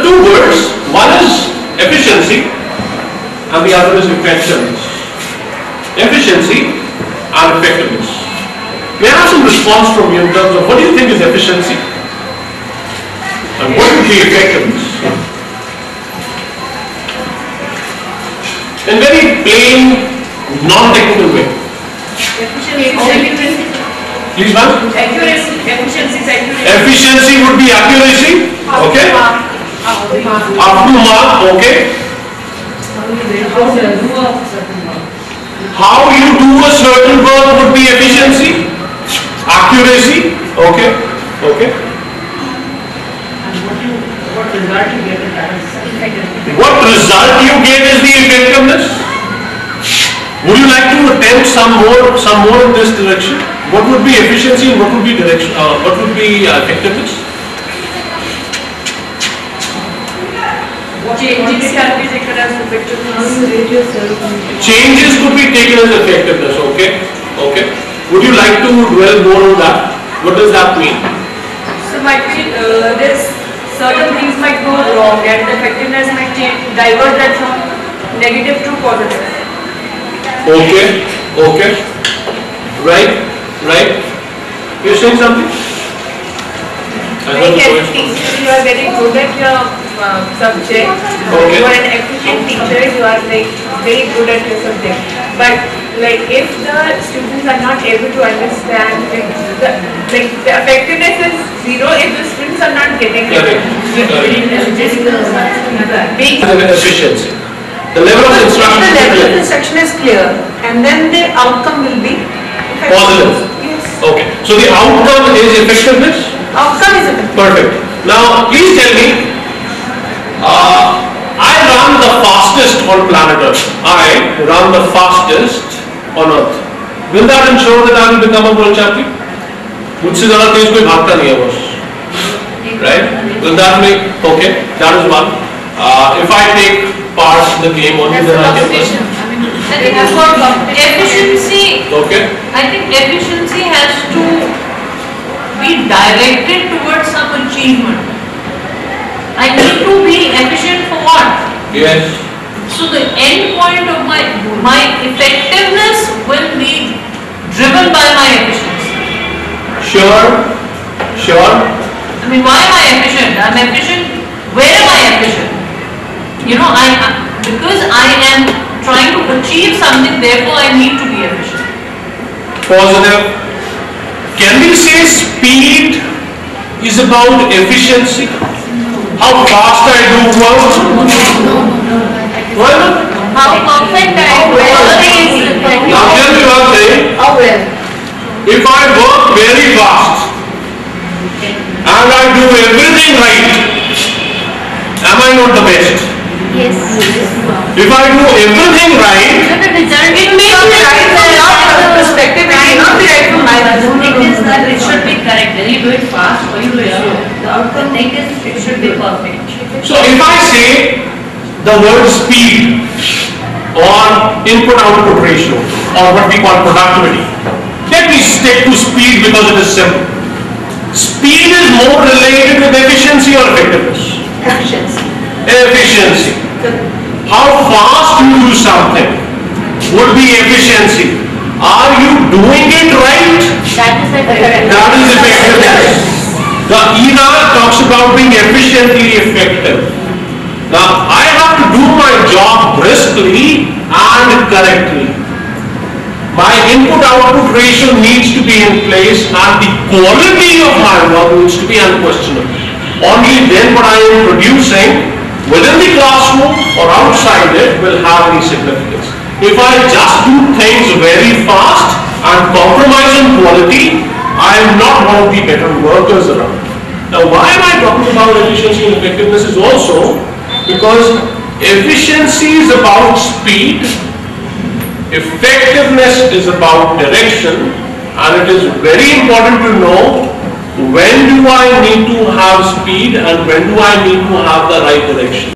two words, one is efficiency and the other is effectiveness. Efficiency and effectiveness. May I have some response from you in terms of what do you think is efficiency and what would be effectiveness? In very plain, non-technical way. Efficiency. Please, ma'am. Accuracy. Efficiency is accuracy. Efficiency would be accuracy. Okay. Up to mark. Okay. How you do a certain work would be efficiency. Accuracy. Okay. Okay. What result you get is the effectiveness. Would you like to attempt some more in this direction? What would be efficiency and what would be direction? What would be effectiveness? Changes can be taken as effectiveness. Changes could be taken as effectiveness. Okay. Okay. Would you like to dwell more on that? What does that mean? So might be there's certain things might go wrong and the effectiveness might divert that from negative to positive. Okay. Okay. Right. Right. You're saying something? Like as teacher, you are very good at your subject. Okay. You are an efficient teacher. You are like very good at your subject. But like if the students are not able to understand, the effectiveness is zero if the students are not getting it. Efficiency. The level of instruction. The level of instruction is clear, and then the outcome will be Positive. Yes. Okay. So the outcome is effectiveness. Outcome is effective. Perfect. Now, please tell me, I run the fastest on planet Earth. I run the fastest on Earth. Will that ensure that I will become a world champion? मुझसे ज़्यादा तेज कोई भागता नहीं है बस. Right? Will that make? Okay. That is one. If I take part in the game, only then I can win. Efficiency. Okay. I think efficiency has to be directed towards some achievement. I need to be efficient for what? Yes. So the end point of my effectiveness will be driven by my efficiency. Sure. Sure. I mean, why am I efficient? I'm efficient. Where am I efficient? You know, because I am trying to achieve something, therefore I need to be efficient. Positive. Can we say speed is about efficiency? How fast I do work? Why not? How perfect I work is Now tell me one thing. How well? If I work very fast and I do everything right, am I not the best? Yes. If I do everything right, The result It may be right from your perspective, it may not be right from my perspective. It is that it should be correct. Whether you do it fast or you do it slow, the outcome thing is it should be perfect. so if I say the word speed or input-output ratio or what we call productivity, let me stick to speed because it is simple. Speed is more related with efficiency or effectiveness? Efficiency. Efficiency. How fast you do something would be efficiency. Are you doing it right? That is the That is effectiveness. The ERA talks about being efficiently effective. Now, I have to do my job briskly and correctly. My input-output ratio needs to be in place and the quality of my work needs to be unquestionable. Only then what I am producing within the classroom or outside it will have any significance. If I just do things very fast and compromise on quality, I am not one of the better workers around. Now, why am I talking about efficiency and effectiveness is also because efficiency is about speed, effectiveness is about direction, and it is very important to know when do I need to have speed and when do I need to have the right direction.